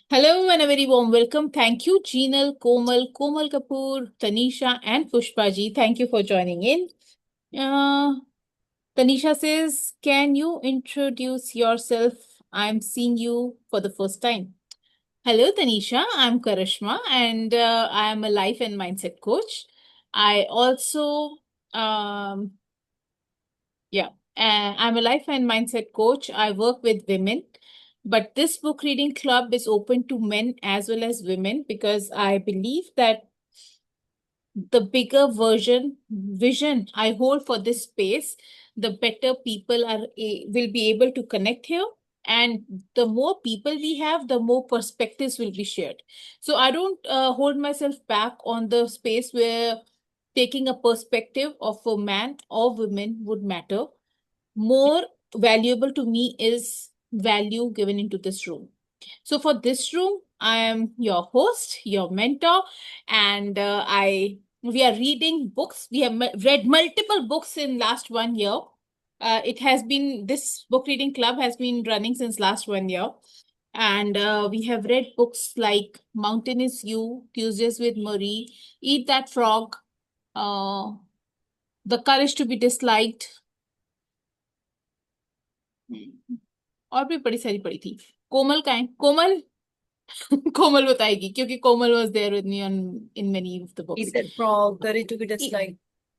Hello and a very warm welcome. Thank you, Jeenal, Komal Kapoor, Tanisha, and Pushpaji. Thank you for joining in. Uh, Tanisha says, can you introduce yourself? I'm seeing you for the first time. Hello, Tanisha. I'm Karishma, and I am a life and mindset coach. I also, um, yeah, I'm a life and mindset coach. I work with women, but this book reading club is open to men as well as women because I believe that the bigger vision I hold for this space, the better people will be able to connect here. And the more people we have, the more perspectives will be shared. So I don't hold myself back on the space where taking a perspective of a man or woman would matter. More valuable to me is value given into this room. So for this room, I am your host, your mentor, and I we are reading books. We have read multiple books in last 1 year. It has been this book reading club has been running since last 1 year, and we have read books like Mountain is You, Tuesdays with Marie, Eat That Frog, uh, The Courage to be Disliked, और भी बड़ी सारी पढ़ी थी. कोमल का है कोमल. कोमल बताएगी क्योंकि कोमल was there with me on in many of the books. Eat that frog, courage to be disliked.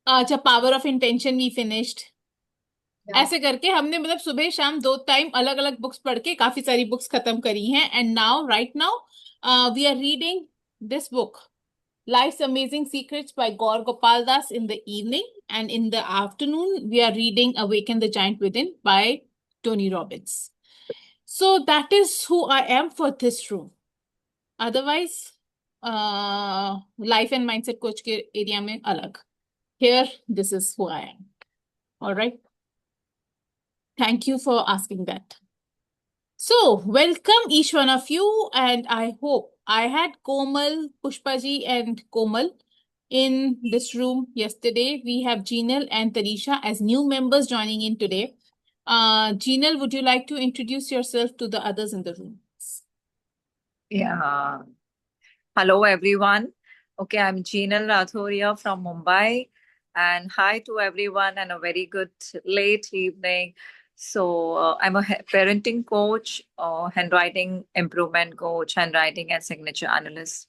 अच्छा, power of intention we finished. Yeah. ऐसे करके हमने मतलब सुबह शाम 2 टाइम अलग अलग बुक्स पढ़ के काफी सारी बुक्स खत्म करी हैं. And now right now we are reading this book, Life's Amazing Secrets by Gaur Gopal Das in the evening, and in the afternoon we are reading Awaken the Giant Within by Tony Robbins. So that is who I am for this room. Otherwise, life and mindset coach के area में अलग. Here, this is who I am. All right. Thank you for asking that. So, welcome each one of you, and I hope I had Komal, Pushpaji, and Komal in this room yesterday. We have Jeenal and Tarisha as new members joining in today. Jeenal, would you like to introduce yourself to the others in the room? Yeah. Hello, everyone. Okay, I'm Jeenal Rathoria from Mumbai. And hi to everyone, and a very good late evening. So, I'm a parenting coach, handwriting improvement coach, handwriting and signature analyst,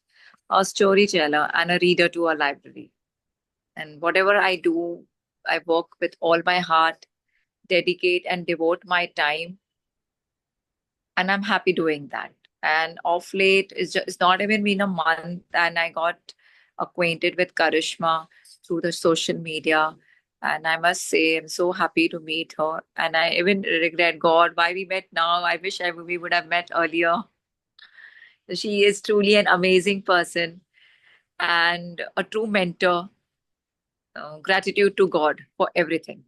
a storyteller, and a reader to a library. And whatever I do, I work with all my heart, dedicate and devote my time, and I'm happy doing that. And off late, it's not even been a month, and I got acquainted with Karishma through the social media. And I must say, I'm so happy to meet her. And I even regret, God, why we met now. I wish we would have met earlier. She is truly an amazing person and a true mentor. Gratitude to God for everything.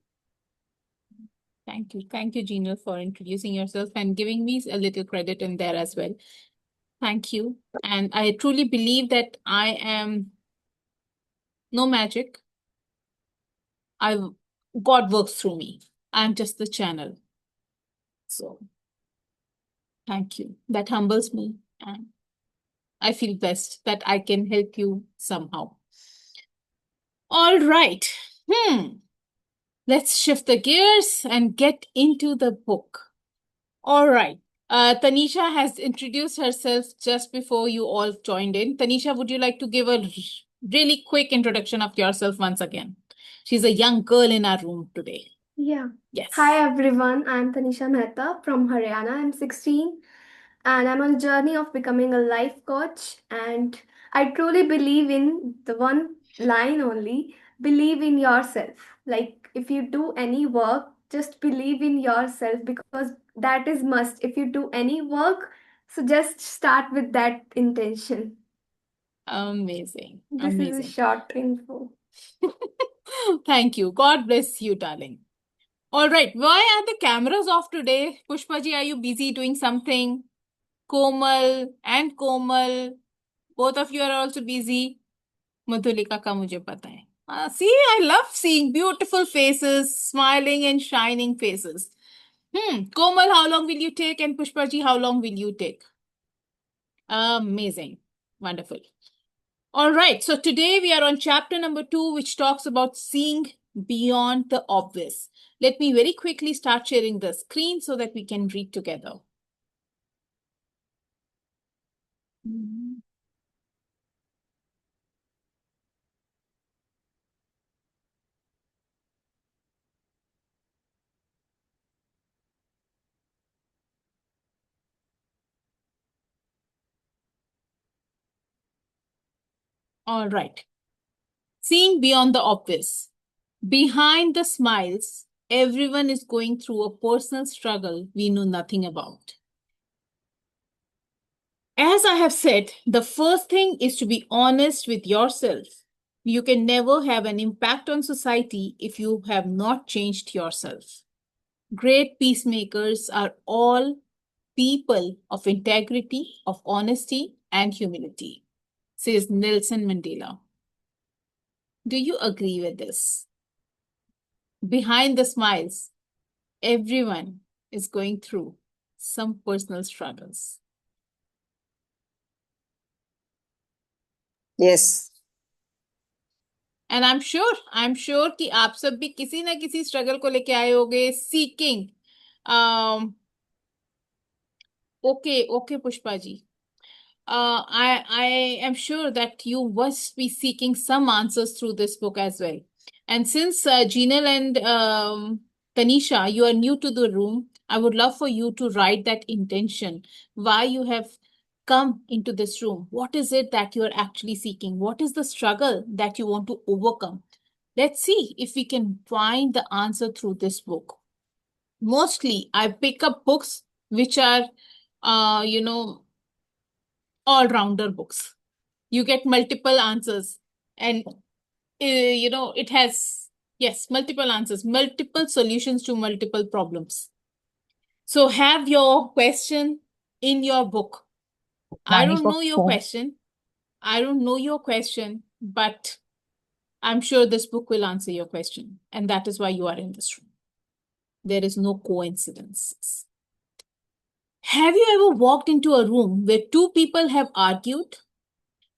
Thank you. Thank you, Gina, for introducing yourself and giving me a little credit in there as well. Thank you. And I truly believe that I am no magic. God works through me. I'm just the channel. So thank you. That humbles me. And I feel blessed that I can help you somehow. All right. Let's shift the gears and get into the book. All right. Tanisha has introduced herself just before you all joined in. Tanisha, would you like to give a really quick introduction of yourself once again? She's a young girl in our room today. Yeah. Yes. Hi everyone, I'm Tanisha Mehta from Haryana. I'm 16 and I'm on a journey of becoming a life coach. And I truly believe in the one line only, believe in yourself. Like if you do any work, just believe in yourself because that is must. If you do any work, so just start with that intention. Amazing. This is a short info. Thank you. God bless you, darling. All right. Why are the cameras off today? Pushpaji, are you busy doing something? Komal, both of you are also busy. Madhulika ka mujhe pata hai. See, I love seeing beautiful faces, smiling and shining faces. Komal, how long will you take? And Pushpaji, how long will you take? Amazing. Wonderful. All right. So today we are on chapter number 2, which talks about seeing beyond the obvious. Let me very quickly start sharing the screen so that we can read together. All right. Seeing beyond the obvious. Behind the smiles, everyone is going through a personal struggle we know nothing about. As I have said, the first thing is to be honest with yourself. You can never have an impact on society if you have not changed yourself. Great peacemakers are all people of integrity, of honesty, and humility, says Nelson Mandela. Do you agree with this? Behind the smiles, everyone is going through some personal struggles. Yes. And I'm sure कि आप सब भी किसी ना किसी struggle को लेके आए होगे, seeking. Okay, Pushpa ji. I am sure that you must be seeking some answers through this book as well. And since Jinal and Tanisha, you are new to the room, I would love for you to write that intention, why you have come into this room. What is it that you are actually seeking? What is the struggle that you want to overcome? Let's see if we can find the answer through this book. Mostly, I pick up books which are, all-rounder books. You get multiple answers, and it has, yes, multiple answers, multiple solutions to multiple problems. So have your question in your book. I don't know your question. But I'm sure this book will answer your question, and that is why you are in this room. There is no coincidence. Have you ever walked into a room where two people have argued?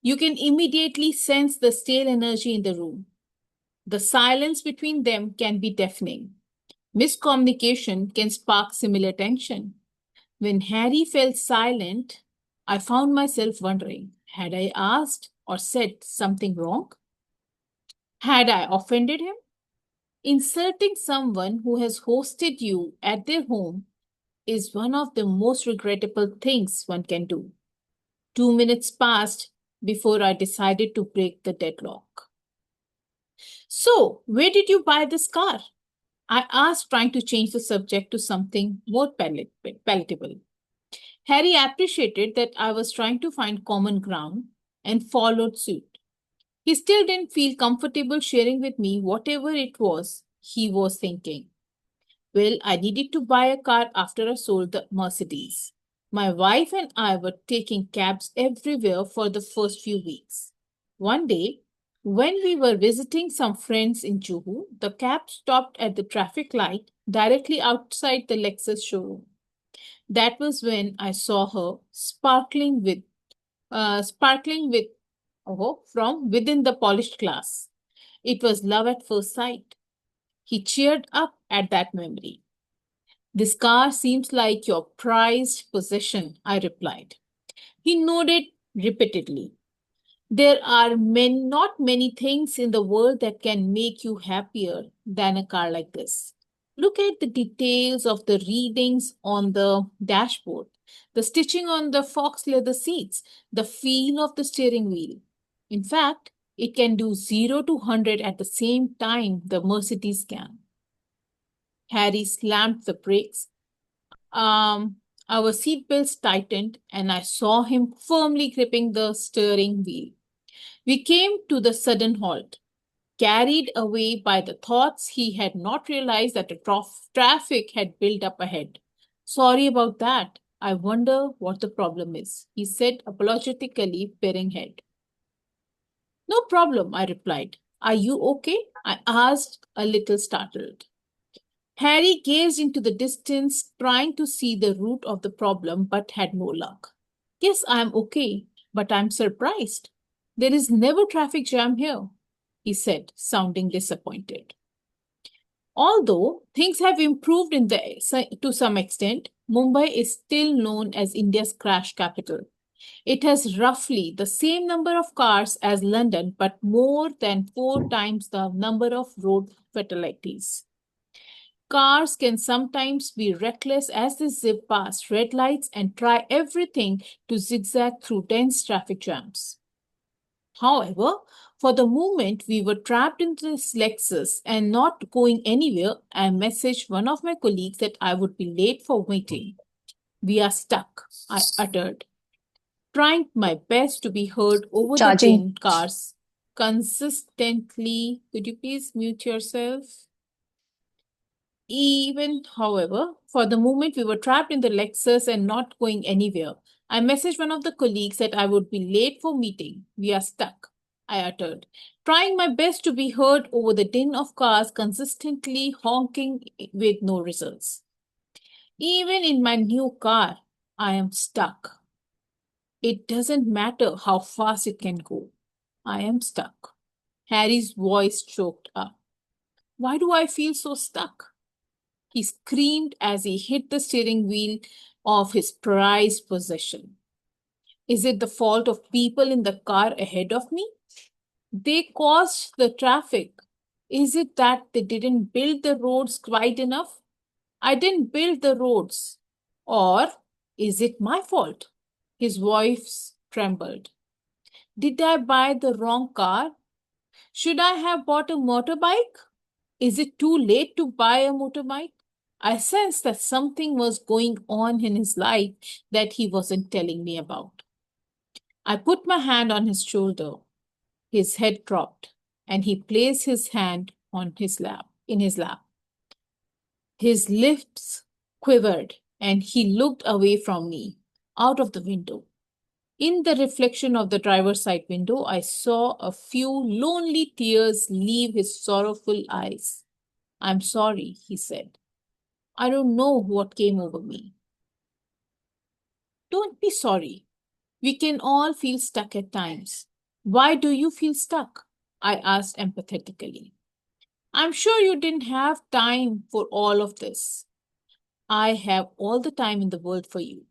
You can immediately sense the stale energy in the room. The silence between them can be deafening. Miscommunication can spark similar tension. When Harry felt silent, I found myself wondering, had I asked or said something wrong? Had I offended him? Insulting someone who has hosted you at their home is one of the most regrettable things one can do. 2 minutes passed before I decided to break the deadlock. So, where did you buy this car? I asked, trying to change the subject to something more palatable. Harry appreciated that I was trying to find common ground and followed suit. He still didn't feel comfortable sharing with me whatever it was he was thinking. Well, I needed to buy a car after I sold the Mercedes. My wife and I were taking cabs everywhere for the first few weeks. One day, when we were visiting some friends in Juhu, the cab stopped at the traffic light directly outside the Lexus showroom. That was when I saw her sparkling with from within the polished glass. It was love at first sight. He cheered up at that memory. This car seems like your prized possession, I replied. He nodded repeatedly. There are not many things in the world that can make you happier than a car like this. Look at the details of the readings on the dashboard, the stitching on the fox leather seats, the feel of the steering wheel. In fact, it can do 0 to 100 at the same time the Mercedes can. Harry slammed the brakes. Our seatbelts tightened, and I saw him firmly gripping the steering wheel. We came to the sudden halt, carried away by the thoughts he had not realized that the traffic had built up ahead. Sorry about that. I wonder what the problem is, he said apologetically, peering ahead. No problem, I replied. Are you okay? I asked, a little startled. Harry gazed into the distance, trying to see the root of the problem, but had no luck. Yes, I'm okay, but I'm surprised. There is never traffic jam here, he said, sounding disappointed. Although things have improved to some extent, Mumbai is still known as India's crash capital. It has roughly the same number of cars as London, but more than 4 times the number of road fatalities. Cars can sometimes be reckless as they zip past red lights and try everything to zigzag through dense traffic jams. However, for the moment we were trapped in this Lexus and not going anywhere, I messaged one of my colleagues that I would be late for meeting. We are stuck, I uttered, trying my best to be heard over the Charging. din cars consistently. Could you please mute yourself? Even, however, for the moment we were trapped in the Lexus and not going anywhere. I messaged one of the colleagues that I would be late for meeting. We are stuck, I uttered, trying my best to be heard over the din of cars consistently honking with no results. Even in my new car, I am stuck. It doesn't matter how fast it can go. I am stuck. Harry's voice choked up. Why do I feel so stuck? He screamed as he hit the steering wheel of his prized possession. Is it the fault of people in the car ahead of me? They caused the traffic. Is it that they didn't build the roads quite enough? I didn't build the roads. Or is it my fault? His voice trembled. Did I buy the wrong car? Should I have bought a motorbike? Is it too late to buy a motorbike? I sensed that something was going on in his life that he wasn't telling me about. I put my hand on his shoulder. His head dropped, and he placed his hand on his lap, in his lap. His lips quivered, and he looked away from me, out of the window. In the reflection of the driver's side window, I saw a few lonely tears leave his sorrowful eyes. I'm sorry, he said. I don't know what came over me. Don't be sorry. We can all feel stuck at times. Why do you feel stuck? I asked empathetically. I'm sure you didn't have time for all of this. I have all the time in the world for you.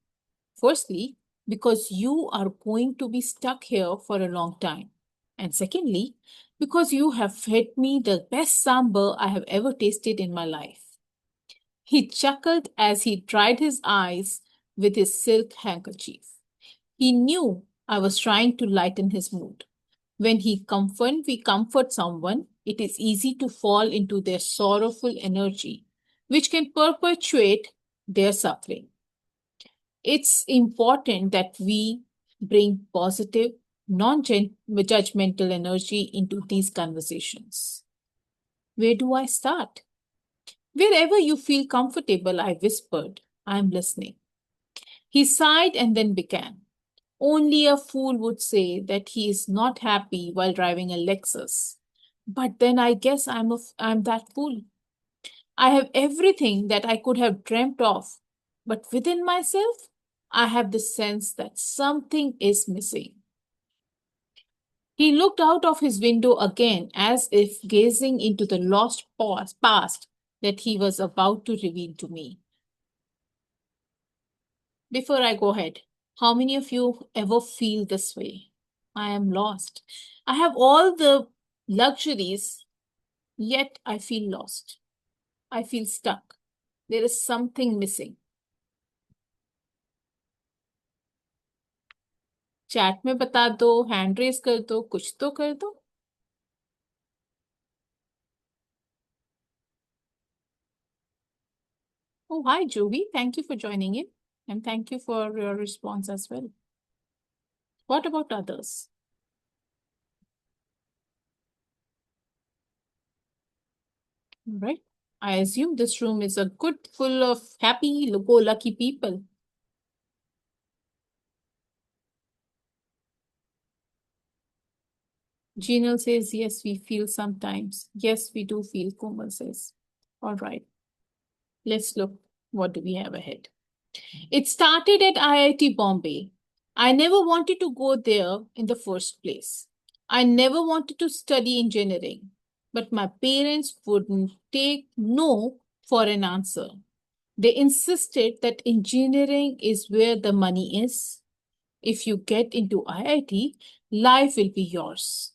Firstly, because you are going to be stuck here for a long time. And secondly, because you have fed me the best sambar I have ever tasted in my life. He chuckled as he dried his eyes with his silk handkerchief. He knew I was trying to lighten his mood. When we comfort someone, it is easy to fall into their sorrowful energy, which can perpetuate their suffering. It's important that we bring positive, non judgmental energy into these conversations. Where do I start? Wherever you feel comfortable, I whispered. I'm listening. He sighed and then began. Only a fool would say that he is not happy while driving a Lexus. But then I guess I'm that fool. I have everything that I could have dreamt of. But within myself, I have the sense that something is missing. He looked out of his window again as if gazing into the lost past that he was about to reveal to me. Before I go ahead, how many of you ever feel this way? I am lost. I have all the luxuries, yet I feel lost. I feel stuck. There is something missing. Chat में बता दो, hand raise कर दो, कुछ तो कर दो. Oh, hi, Juby. Thank you for joining in. And thank you for your response as well. What about others? All right. I assume this room is a good, full of happy, go-lucky people. Jinal says, yes, we feel sometimes. Yes, we do feel, Komal says. All right. Let's look. What do we have ahead? It started at IIT Bombay. I never wanted to go there in the first place. I never wanted to study engineering, but my parents wouldn't take no for an answer. They insisted that engineering is where the money is. If you get into IIT, life will be yours.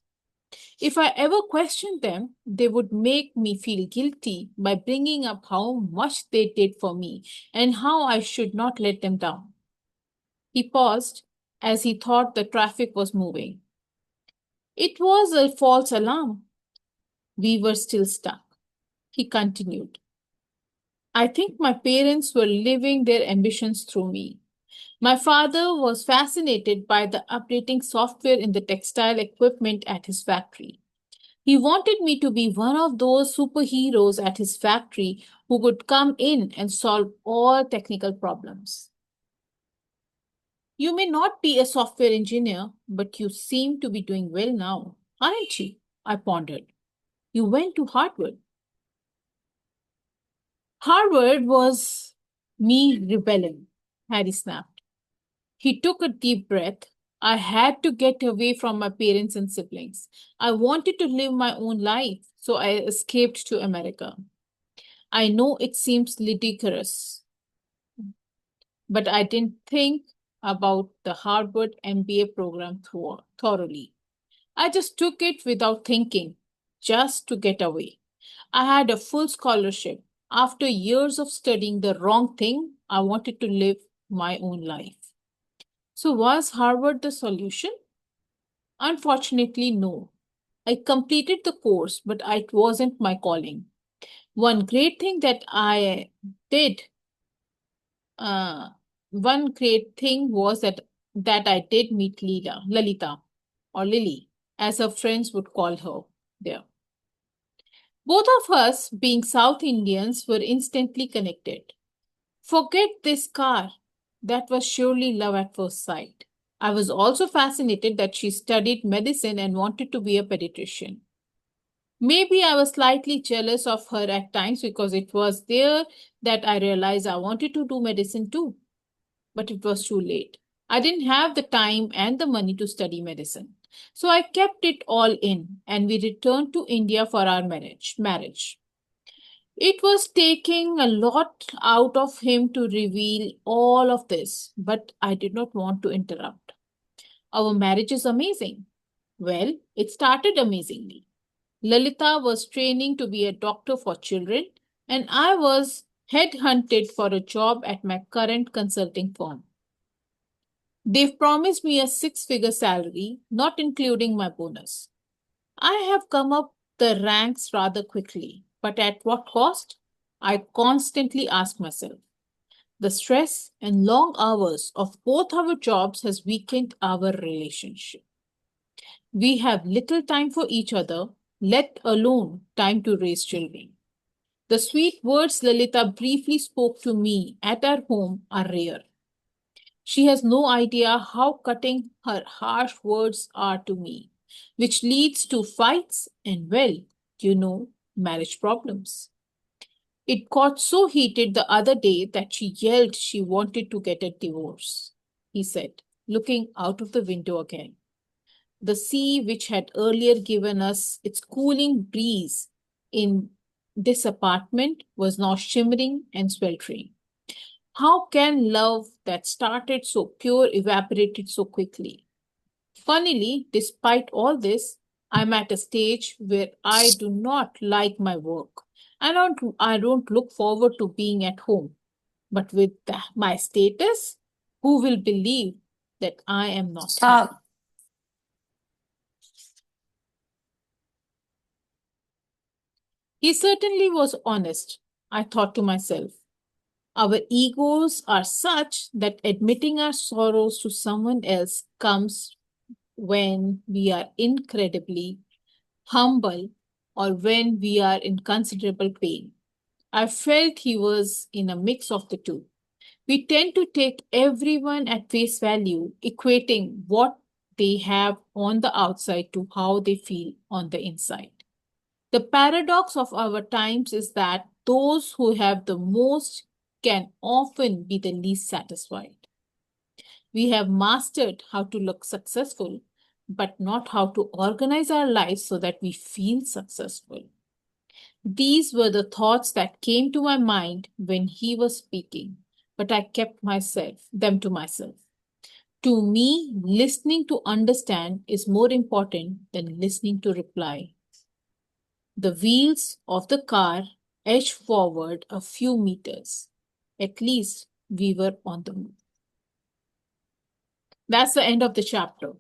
If I ever questioned them, they would make me feel guilty by bringing up how much they did for me and how I should not let them down. He paused as he thought the traffic was moving. It was a false alarm. We were still stuck. He continued. I think my parents were living their ambitions through me. My father was fascinated by the updating software in the textile equipment at his factory. He wanted me to be one of those superheroes at his factory who could come in and solve all technical problems. You may not be a software engineer, but you seem to be doing well now, aren't you? I pondered. You went to Harvard. Harvard was me rebelling, Harry snapped. He took a deep breath. I had to get away from my parents and siblings. I wanted to live my own life, so I escaped to America. I know it seems ludicrous, but I didn't think about the Harvard MBA program thoroughly. I just took it without thinking, just to get away. I had a full scholarship. After years of studying the wrong thing, I wanted to live my own life. So, was Harvard the solution? Unfortunately, no. I completed the course, but it wasn't my calling. One great thing that I did, uh, one great thing was that I did meet Lalita, or Lily, as her friends would call her there. Both of us, being South Indians, were instantly connected. Forget this car. That was surely love at first sight. I was also fascinated that she studied medicine and wanted to be a pediatrician. Maybe I was slightly jealous of her at times because it was there that I realized I wanted to do medicine too. But it was too late. I didn't have the time and the money to study medicine. So I kept it all in and we returned to India for our marriage. It was taking a lot out of him to reveal all of this, but I did not want to interrupt. Our marriage is amazing. Well, it started amazingly. Lalita was training to be a doctor for children, and I was headhunted for a job at my current consulting firm. They've promised me a six-figure salary, not including my bonus. I have come up the ranks rather quickly, but at what cost? I constantly ask myself. The stress and long hours of both our jobs has weakened our relationship. We have little time for each other, let alone time to raise children. The sweet words Lalita briefly spoke to me at our home are rare. She has no idea how cutting her harsh words are to me, which leads to fights and, well, marriage problems. It got so heated the other day that she yelled she wanted to get a divorce, he said, looking out of the window again. The sea, which had earlier given us its cooling breeze in this apartment, was now shimmering and sweltering. How can love that started so pure evaporated so quickly? Funnily, despite all this, I'm at a stage where I do not like my work. I don't look forward to being at home. But with my status, who will believe that I am not happy? He certainly was honest, I thought to myself. Our egos are such that admitting our sorrows to someone else comes when we are incredibly humble or when we are in considerable pain. I felt he was in a mix of the two. We tend to take everyone at face value, equating what they have on the outside to how they feel on the inside. The paradox of our times is that those who have the most can often be the least satisfied. We have mastered how to look successful, but not how to organize our lives so that we feel successful. These were the thoughts that came to my mind when he was speaking, but I kept them to myself. To me, listening to understand is more important than listening to reply. The wheels of the car edged forward a few meters. At least we were on the move. That's the end of the chapter.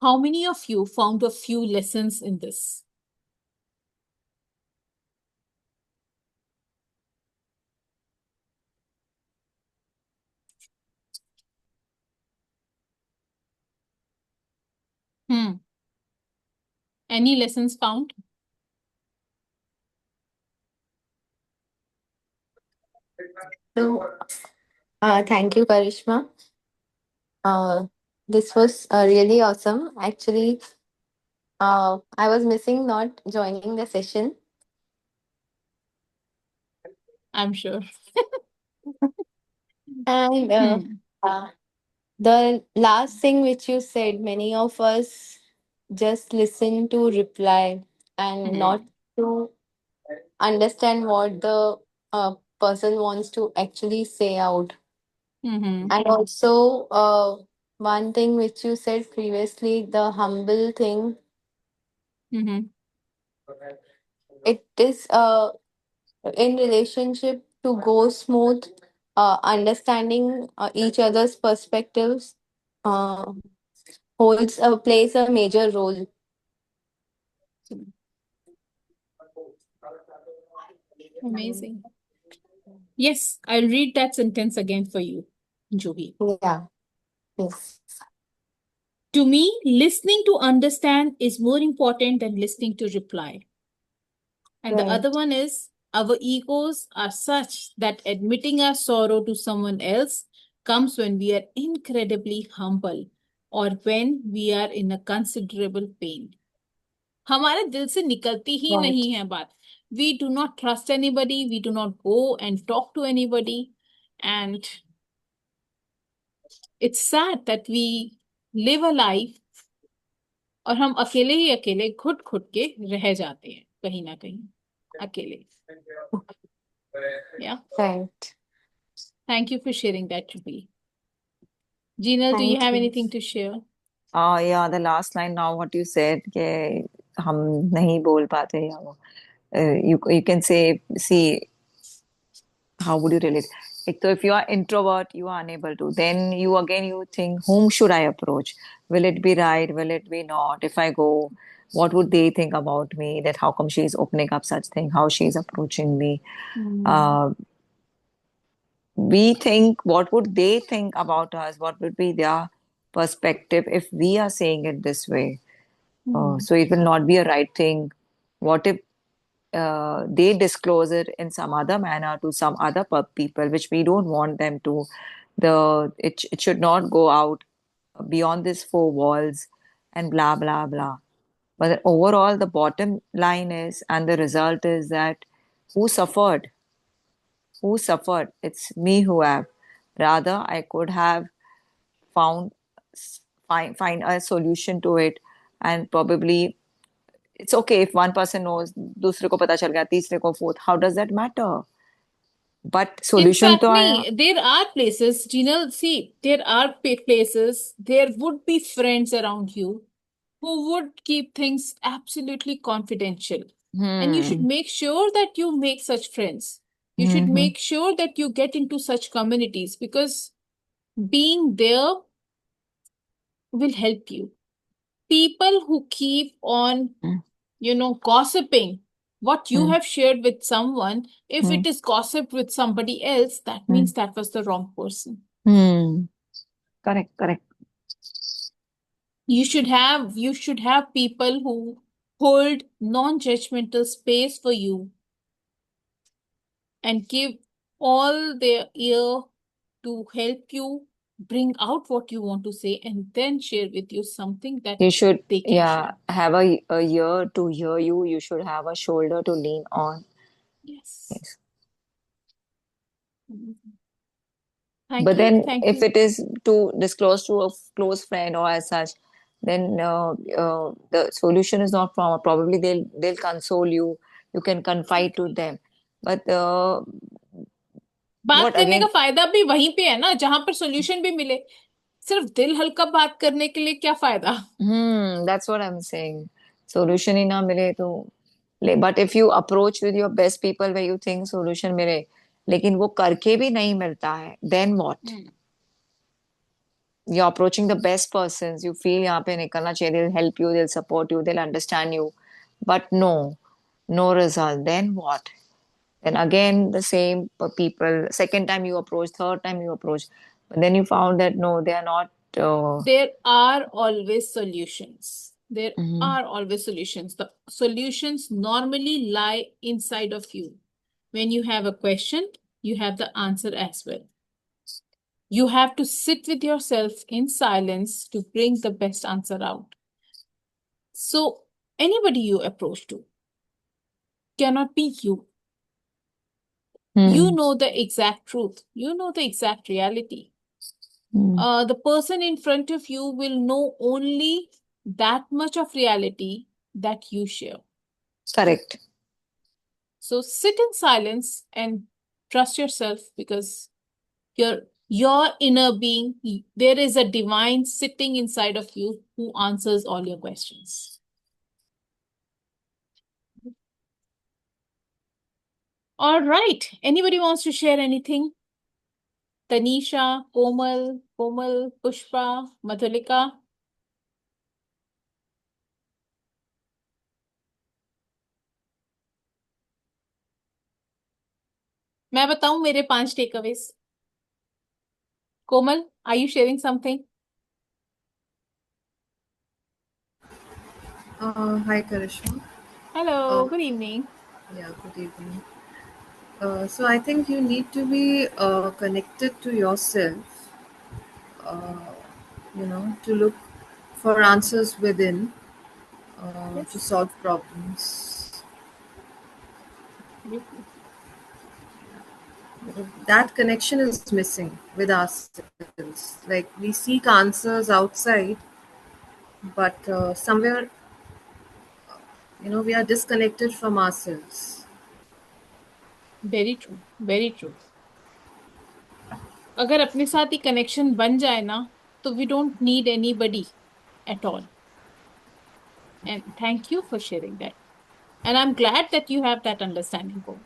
How many of you found a few lessons in this? Any lessons found? So, thank you, Karishma. Uh, this was really awesome. Actually, I was missing not joining the session. I'm sure. And uh, the last thing which you said, many of us just listen to reply and not to understand what the person wants to actually say out. Mm-hmm. And also, one thing which you said previously, the humble thing, Mm-hmm. it is in relationship to go smooth, understanding each other's perspectives uh, holds plays a major role. Amazing. Yes, I'll read that sentence again for you, Juhi. Yeah. Yes. To me, listening to understand is more important than listening to reply. And the other Right. one is our egos are such that admitting our sorrow to someone else comes when we are incredibly humble or when we are in a considerable pain. हमारे दिल से निकलती ही Right. नहीं है बात. We do not trust anybody. We do not go and talk to anybody. And it's sad that we live a life और हम अकेले ही अकेले घुट घुट के रह जाते हैं कहीं ना कहीं अकेले. Yeah. Right. Thank you for sharing that, Ruby. Jinal, do you Thank have you. anything to share? Yeah, the last line now, what you said, कि हम नहीं बोल पाते या वो, you can say, see, how would you relate? Like, so if you are introvert, you are unable to. Then you think, whom should I approach? Will it be right? Will it be not? If I go, what would they think about me? That how come she's opening up such thing? How she's approaching me? Uh, we think, what would they think about us? What would be their perspective if we are saying it this way? So it will not be a right thing. What if they disclose it in some other manner to some other people, which we don't want them to? It should not go out beyond these four walls and blah blah blah. But overall, the bottom line is, and the result is that who suffered? Who suffered? It's me who have. Rather, I could have found find a solution to it, and probably it's okay if one person knows, दूसरे को पता चल गया, तीसरे को, fourth. How does that matter? But In solution fact, तो आया. there are places, Jinal, see, there are places, there would be friends around you who would keep things absolutely confidential. And you should make sure that you make such friends. You should make sure that you get into such communities because being there will help you. People who keep on, gossiping what you have shared with someone, if it is gossip with somebody else, that means that was the wrong person. Correct, correct. You should have people who hold non-judgmental space for you and give all their ear to help you bring out what you want to say and then share with you something that You should, they can share. have a ear to hear you. You should have a shoulder to lean on. Yes. Yes. Mhm. Thank But you. then Thank if you. it is to disclose to a close friend or as such, then the solution is not from probably they'll console you. You can confide to them. But बात what करने का again? फायदा भी वहीं पे है ना, जहां पर सोल्यूशन भी मिले। सिर्फ दिल हल्का बात करने के लिए क्या फायदा? That's what I'm saying. Solution ही ना मिले तो but if you approach with your best people where you think solution मिले, लेकिन वो करके भी नहीं मिलता है, then what? You're approaching the best persons. You feel यहाँ पे निकलना चाहिए. They'll help you. They'll support you. They'll understand you. But no result. Then what? Then again the same people. Second time you approach. Third time you approach. But then you found that no, they are not. There are always solutions. There Mhm. are always solutions. The solutions normally lie inside of you. When you have a question, you have the answer as well. You have to sit with yourself in silence to bring the best answer out. So, anybody you approach to cannot be you. You know the exact truth, you know the exact reality. The person in front of you will know only that much of reality that you share. Correct. So sit in silence and trust yourself, because your inner being, there is a divine sitting inside of you who answers all your questions. All right. Anybody wants to share anything? Tanisha, Komal, Pushpa, Madhulika. मैं बताऊं मेरे 5 takeaways. Komal, are you sharing something? Hi, Karishma. Hello, good evening. Yeah, good evening. So I think you need to be connected to yourself, uh, to look for answers within to Yes. solve problems. That connection is missing with ourselves. Like we seek answers outside, but somewhere, we are disconnected from ourselves. Very true, very true. अगर अपने साथ ही connection बन जाए ना, तो we don't need anybody at all. And thank you for sharing that. And I'm glad that you have that understanding, Komal.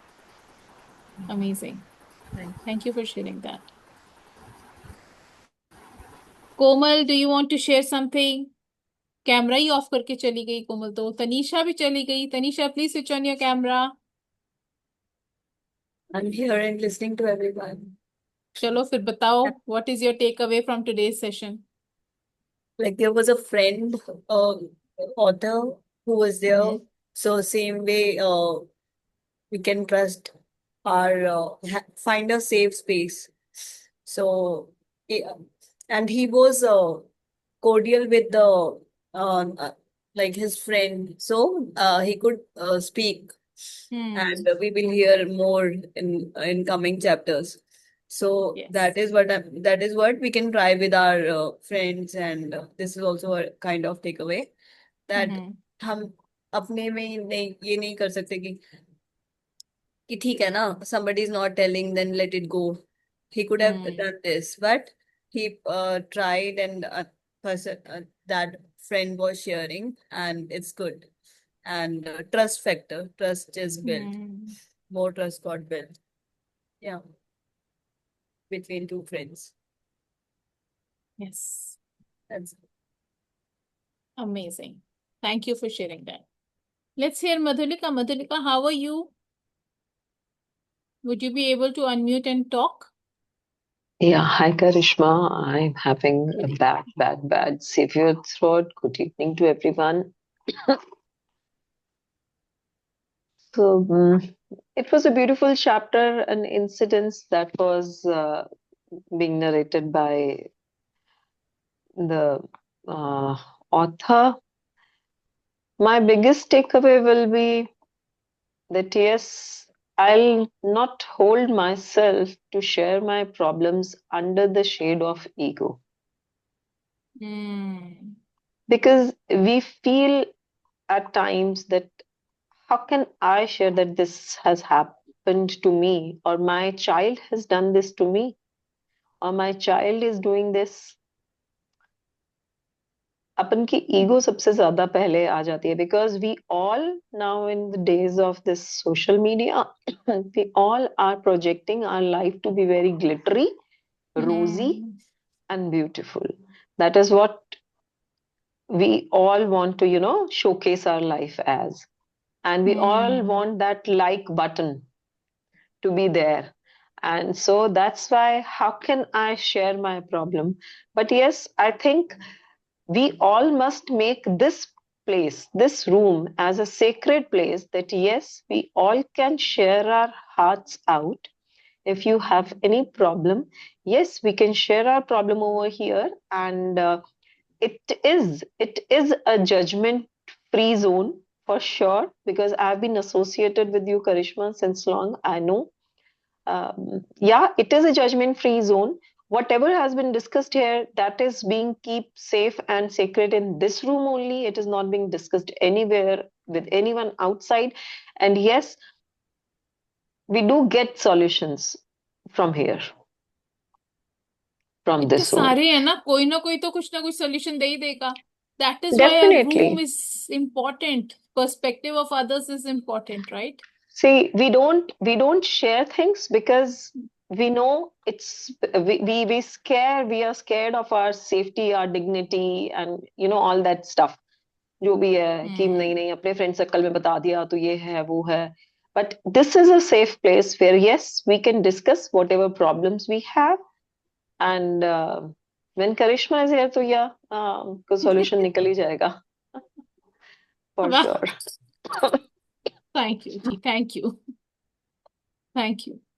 Amazing. Thank you for sharing that. Komal, do you want to share something? Camera he of करके चली गई कोमल तो। तनीषा भी चली गई। Tanisha, please switch on your camera. I'm here and listening to everyone. चलो फिर बताओ, what is your takeaway from today's session? Like there was a friend, author who was there. Mhm. So same way, we can trust our find a safe space. So, yeah, and he was cordial with the like his friend, so he could speak, and we will hear more in coming chapters. So Yes. that is what we can try with our friends, and this is also a kind of takeaway that हम अपने में नहीं ये नहीं कर सकते कि ठीक है ना, somebody is not telling, then let it go. He could have done this, but he tried, and that friend was sharing, and it's good. And trust is built. More trust got built. Yeah, between two friends. Yes. That's Amazing. Thank you for sharing that. Let's hear Madhulika. Madhulika, how are you? Would you be able to unmute and talk? Yeah, hi Karishma. I'm having a bad severe throat. Good evening to everyone. So, it was a beautiful chapter, an incident that was being narrated by the author. My biggest takeaway will be that yes, I'll not hold myself to share my problems under the shade of ego. Because we feel at times that how can I share that this has happened to me, or my child has done this to me, or my child is doing this. अपन की ego सबसे ज्यादा पहले आ जाती है, because we all now in the days of this social media we all are projecting our life to be very glittery, rosy and beautiful. That is what we all want to, showcase our life as. And we all want that like button to be there. And so that's why, how can I share my problem? But yes, I think we all must make this place, this room, as a sacred place that yes, we all can share our hearts out. If you have any problem, yes, we can share our problem over here. And it is a judgment free zone for sure, because I've been associated with you, Karishma, since long. I know. Yeah, it is a judgment free zone. Whatever has been discussed here, that is being keep safe and sacred in this room only. It is not being discussed anywhere with anyone outside. And yes, we do get solutions from here, from इतने this room. सारे है ना कोई तो कुछ ना कुछ solution दे ही देगा. That is why a Definitely. room is important. Perspective of others is important, right? See, we don't share things because we know it's we are scared of our safety, our dignity, and all that stuff. जो भी है कि नहीं नहीं अपने friend circle में बता दिया तो ये है वो है. But this is a safe place where yes, we can discuss whatever problems we have, and when Karishma is here, तो yeah, कोई solution निकल ही जाएगा for वाह, sure. thank you ji, thank you.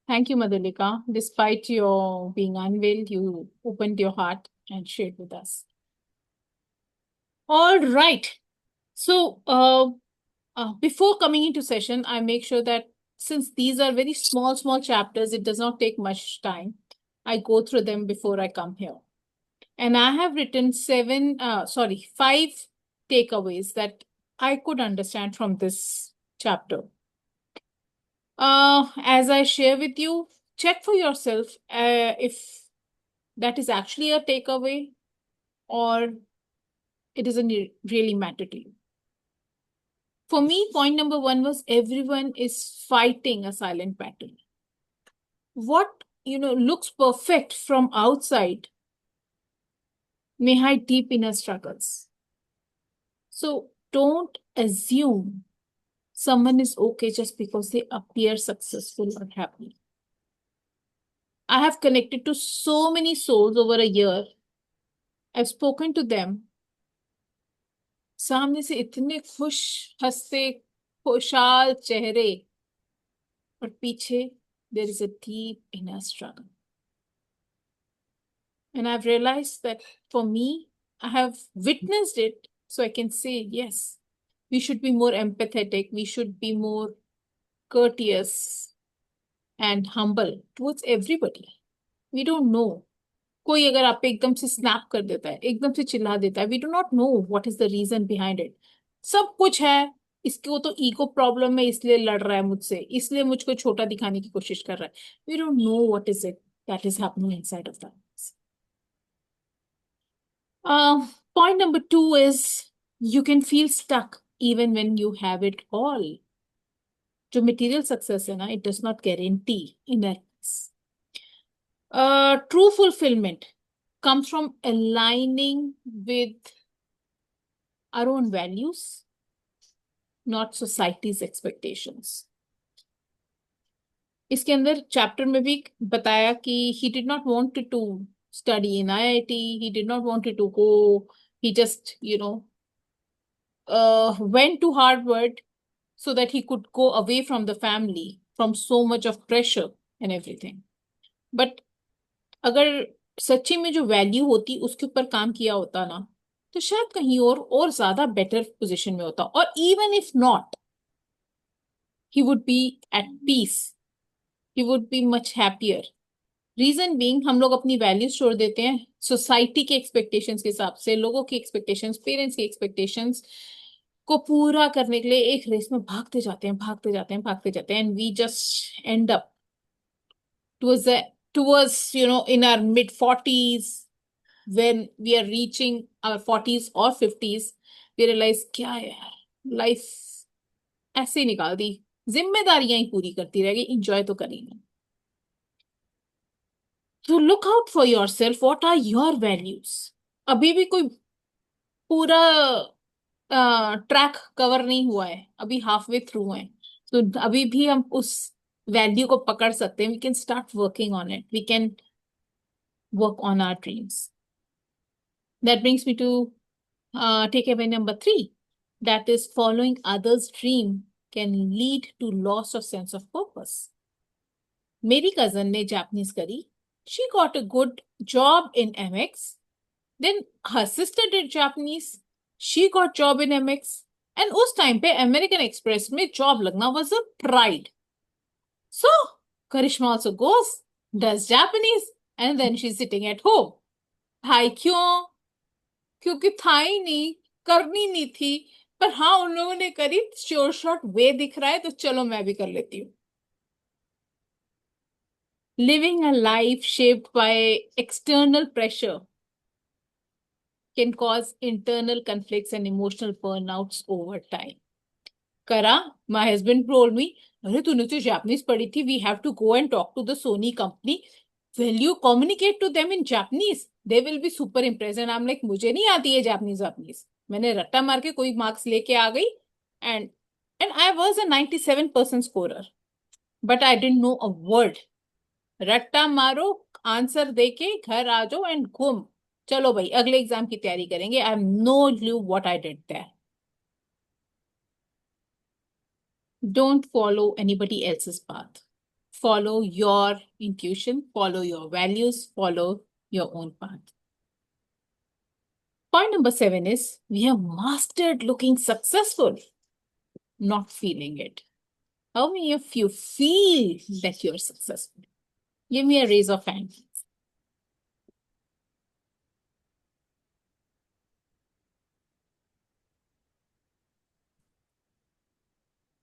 Thank you, Madhulika. Despite your being unwell, you opened your heart and shared with us. All right. So, before coming into session, I make sure that since these are very small chapters, it does not take much time. I go through them before I come here. And I have written 5 takeaways that I could understand from this chapter. As I share with you, check for yourself if that is actually a takeaway or it doesn't really matter to you. For me, point number 1 was everyone is fighting a silent battle. What, looks perfect from outside may hide deep inner struggles. So don't assume someone is okay just because they appear successful or happy. I have connected to so many souls over a year. I've spoken to them. सामने से इतने खुश हंसते खुशहाल चेहरे और पीछे there is a deep inner struggle. And I've realized that for me, I have witnessed it, so I can say, yes, we should be more empathetic, we should be more courteous and humble towards everybody. We don't know. कोई अगर आप पे एकदम से snap कर देता है, एकदम से चिल्ला देता है, we do not know what is the reason behind it. सब कुछ है, इसको तो ईगो प्रॉब्लम है इसलिए लड़ रहा है मुझसे, इसलिए मुझको छोटा दिखाने की कोशिश कर रहा है. We don't know what is it that is happening inside of that. Point number 2 is you can feel stuck even when you have it all. जो material success है ना, it does not guarantee inner peace. True fulfillment comes from aligning with our own values, not society's expectations. इसके अंदर chapter में भी बताया कि he did not want to study in IIT, he did not want to go, he just, went to Harvard so that he could go away from the family, from so much of pressure and everything. But अगर सच्ची में जो value होती उसके ऊपर काम किया होता ना, तो शायद कहीं और ज्यादा बेटर पोजीशन में होता. और even if not, he would be at peace. He would be much happier. Reason being, हम लोग अपनी वैल्यूज छोड़ देते हैं सोसाइटी के एक्सपेक्टेशंस के हिसाब से, लोगों की एक्सपेक्टेशंस, पेरेंट्स की एक्सपेक्टेशंस को पूरा करने के लिए एक रेस में भागते जाते हैं, भागते जाते हैं, भागते जाते हैं, and we just end up towards in our mid 40s, when we are reaching our 40s or 50s, we realize क्या है यार, लाइफ ऐसे ही निकाल दी, जिम्मेदारियां ही पूरी करती रह गई, इंजॉय तो करी नहीं. तो look out for yourself, what are your values. अभी भी कोई पूरा ट्रैक कवर नहीं हुआ है, अभी हाफ वे थ्रू है, तो अभी भी हम उस वैल्यू को पकड़ सकते हैं. We can start working on it, we can work on our dreams. That brings me to takeaway number 3, that is following others' dream can lead to loss of sense of purpose. मेरी cousin ने Japanese करी, she got a good job in MX, then her sister did Japanese, she got job in MX, and उस time पे American Express में job लगना was a pride. So Karishma also goes, does Japanese, and then she's sitting at home. भाई क्यों? क्योंकि था ही नहीं, करनी नहीं थी, पर हाँ उन लोगों ने करी, श्योर शॉट वे दिख रहा है तो चलो मैं भी कर लेती हूँ. Living a life shaped by external pressure can cause internal conflicts and emotional burnouts over time. Kara, my husband told me, अरे तूने तो जापानीज पढ़ी थी, we have to go and talk to the Sony company. Will you communicate to them in Japanese? They will be super impressed. And I'm like, मुझे नहीं आती है Japanese. मैंने रट्टा मार के कोई मार्क्स लेके आ गई, and I was a 97% scorer, but I didn't know a word. रट्टा मारो, आंसर देके घर आ जाओ एंड घूम, चलो भाई अगले एग्जाम की तैयारी करेंगे. I have no clue what I did there. Don't follow anybody else's path. Follow your intuition, follow your values, follow your own path. Point number 7 is we have mastered looking successful, not feeling it. How many of you feel that you're successful? Give me a raise of hands.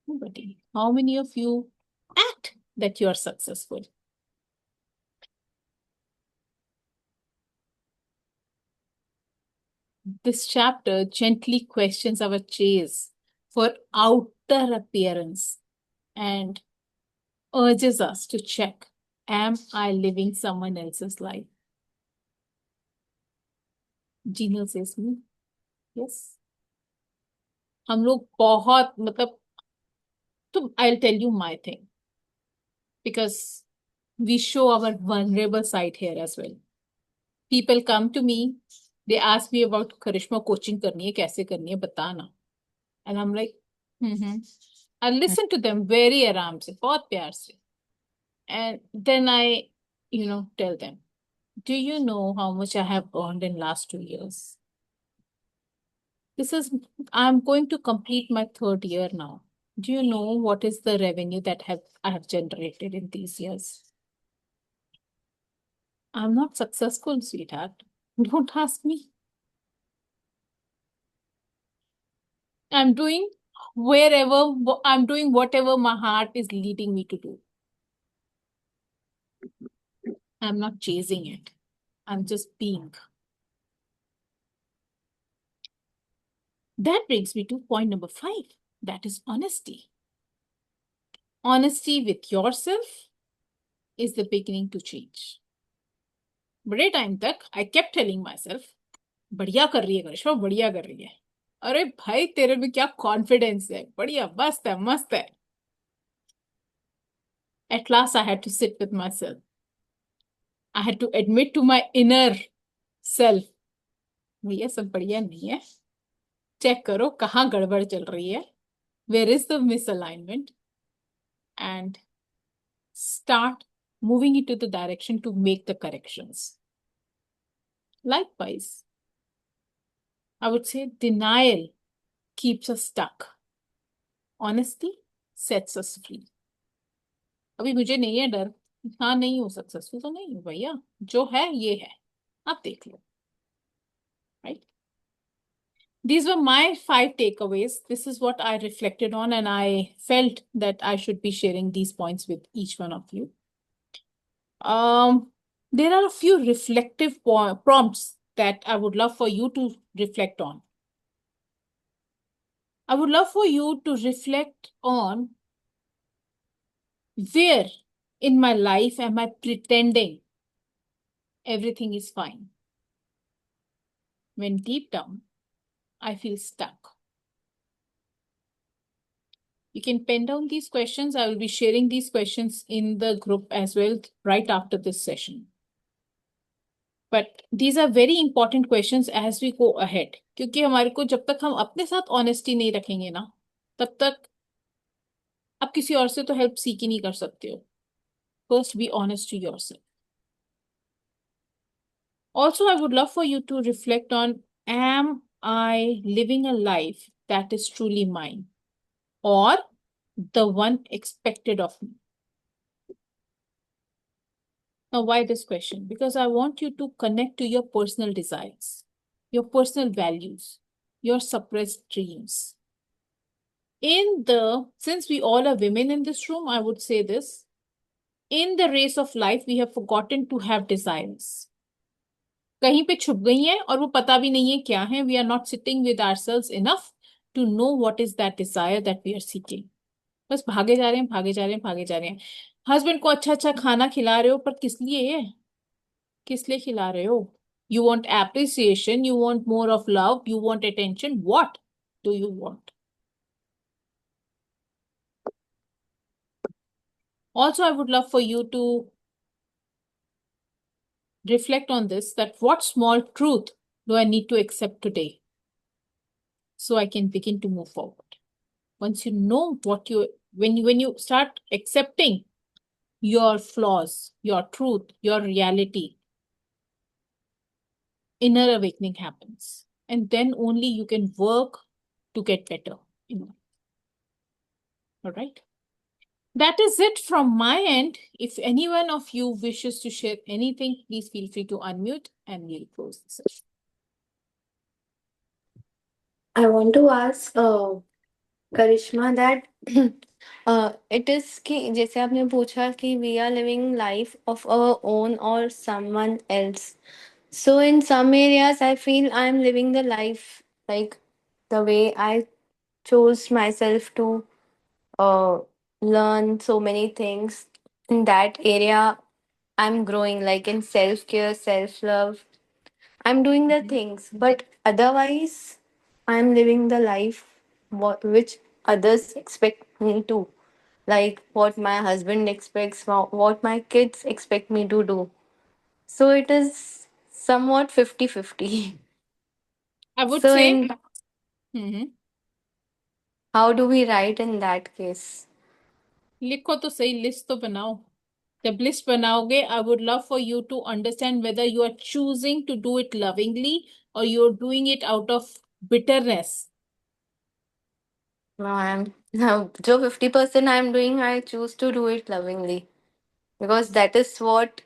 Nobody. How many of you act that you are successful? This chapter gently questions our chase for outer appearance and urges us to check, am I living someone else's life? Jinal says me, yes. हम लोग बहुत तो I'll tell you my thing, because we show our vulnerable side here as well. People come to me, they ask me about Karishma coaching करनी है, कैसे करनी है, बताना. And I'm like, I listen to them very आराम से, बहुत प्यार से. And then I, tell them, do you know how much I have earned in last 2 years? I'm going to complete my 3rd year now. Do you know what is the revenue that I have generated in these years? I'm not successful, sweetheart. Don't ask me. I'm doing whatever my heart is leading me to do. I'm not chasing it. I'm just being. That brings me to point number 5. That is honesty. Honesty with yourself is the beginning to change. बड़े time तक I kept telling myself, बढ़िया कर रही है करिश्मा, बढ़िया कर रही है. अरे भाई तेरे में क्या कॉन्फिडेंस है, बढ़िया, मस्त है, मस्त है. At last I had to sit with myself. I had to admit to my inner self, भैया सब बढ़िया नहीं है, चेक करो कहाँ गड़बड़ चल रही है, where is the misalignment, and start moving into the direction to make the corrections. Likewise, I would say denial keeps us stuck. Honesty sets us free. अभी मुझे नहीं है डर, हाँ नहीं हूँ सक्सेसफुल तो नहीं हूँ भैया, जो है ये है, आप देख लो, right? These were my 5 takeaways. This is what I reflected on, and I felt that I should be sharing these points with each one of you. There are a few reflective prompts that I would love for you to reflect on. I would love for you to reflect on where in my life am I pretending everything is fine, when deep down I feel stuck. You can pen down these questions. I will be sharing these questions in the group as well right after this session. But these are very important questions as we go ahead. क्योंकि हमारे को जब तक हम अपने साथ honesty नहीं रखेंगे ना, तब तक आप किसी और से तो हेल्प सीख ही नहीं कर सकते हो. First, be honest to yourself. Also, I would love for you to reflect on, am I living a life that is truly mine or the one expected of me? Now, why this question? Because I want you to connect to your personal desires, your personal values, your suppressed dreams. Since we all are women in this room, I would say this. In the race of life, we have forgotten to have desires. कहीं पे छुप गई हैं और वो पता भी नहीं है क्या है. We are not sitting with ourselves enough to know what is that desire that we are seeking. बस भागे जा रहे हैं, भागे जा रहे हैं, भागे जा रहे हैं. हस्बैंड को अच्छा अच्छा खाना खिला रहे हो, पर किस लिए? किस लिए खिला रहे हो? You want appreciation, you want more of love, you want attention. What do you want? Also, I would love for you to reflect on this, that what small truth do I need to accept today so I can begin to move forward? Once you know when you start accepting your flaws, your truth, your reality, inner awakening happens. And then only you can work to get better. All right. That is it from my end. If any one of you wishes to share anything, please feel free to unmute and we'll close the session. I want to ask Karishma that it is कि जैसे आपने पूछा कि we are living life of our own or someone else. So in some areas, I feel I'm living the life like the way I chose myself to uh, learn so many things. In that area, I'm growing like in self care, self love. I'm doing the things, but otherwise, I'm living the life which others expect me to, like what my husband expects, what my kids expect me to do. So it is somewhat 50-50. I would So, say, how do we write in that case? लिखो तो सही, list तो बनाओ. जब list बनाओगे, I would love for you to understand whether you are choosing to do it lovingly or you're doing it out of bitterness. No, now 50% I'm doing, I choose to do it lovingly because that is what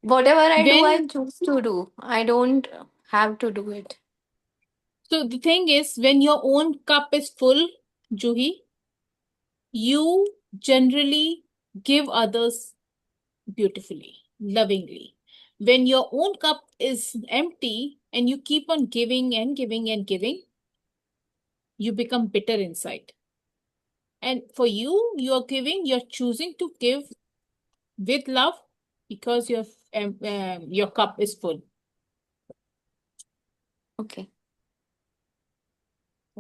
whatever I do, I choose to do. I don't have to do it. So the thing is, when your own cup is full, Juhi, you generally give others beautifully, lovingly. When your own cup is empty and you keep on giving and giving and giving, you become bitter inside. And for you, you're choosing to give with love because your cup is full. Okay.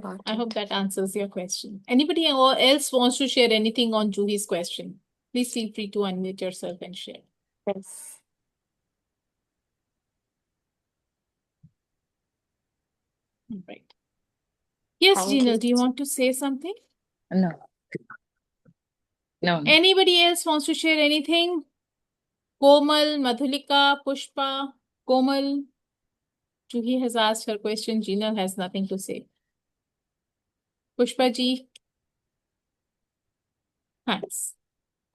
Got I it. hope that answers your question. Anybody else wants to share anything on Juhi's question? Please feel free to unmute yourself and share. Yes. Right. Yes, Thank Jinal, you. do you want to say something? No. No. Anybody else wants to share anything? Komal, Madhulika, Pushpa, Komal. Juhi has asked her question. Jinal has nothing to say. Pushpa ji. Thanks.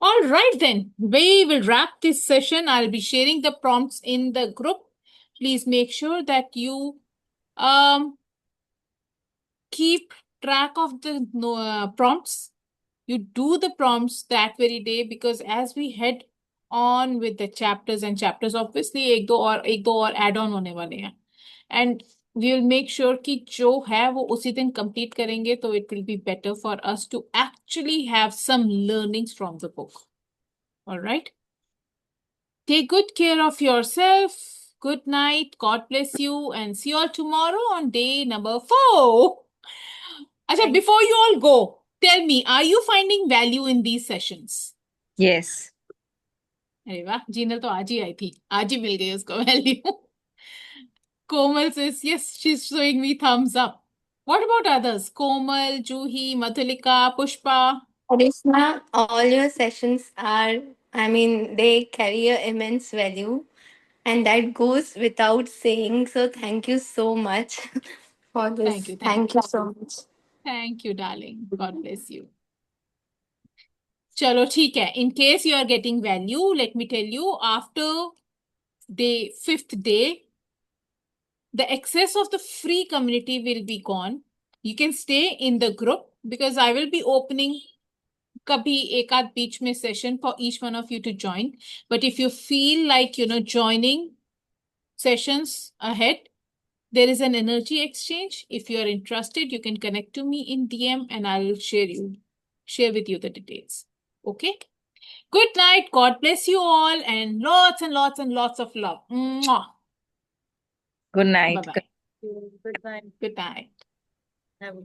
All right, then. We will wrap this session. I'll be sharing the prompts in the group. Please make sure that you keep track of the prompts. You do the prompts that very day, because as we head on with the chapters and chapters, obviously एक दो और add on होने वाले हैं, and we will make sure कि जो है वो उसी दिन complete करेंगे, तो it will be better for us to actually have some learnings from the book. All right. Take good care of yourself. Good night. God bless you, and see you all tomorrow on day number 4. Acha, before you all go, tell me, are you finding value in these sessions? Yes. अरे वाह, जीनल तो आज ही आई थी, आज ही मिल गई उसको value. Komal says yes, she's showing me thumbs up. What about others? Komal, Juhi, Madhulika, Pushpa. Krishna, all your sessions are, I mean, they carry an immense value, and that goes without saying. So, thank you so much for this. Thank you. Thank you so much. Thank you, darling. God bless you. Chalo, theek hai. In case you are getting value, let me tell you, after the 5th day, the access of the free community will be gone. You can stay in the group, because I will be opening kabhi ek aad beech mein session for each one of you to join. But if you feel like, joining sessions ahead, there is an energy exchange. If you are interested, you can connect to me in DM and I will share with you the details. Okay? Good night. God bless you all, and lots and lots and lots of love. Mwah. Good night. Bye-bye. Good night. Good night. Have a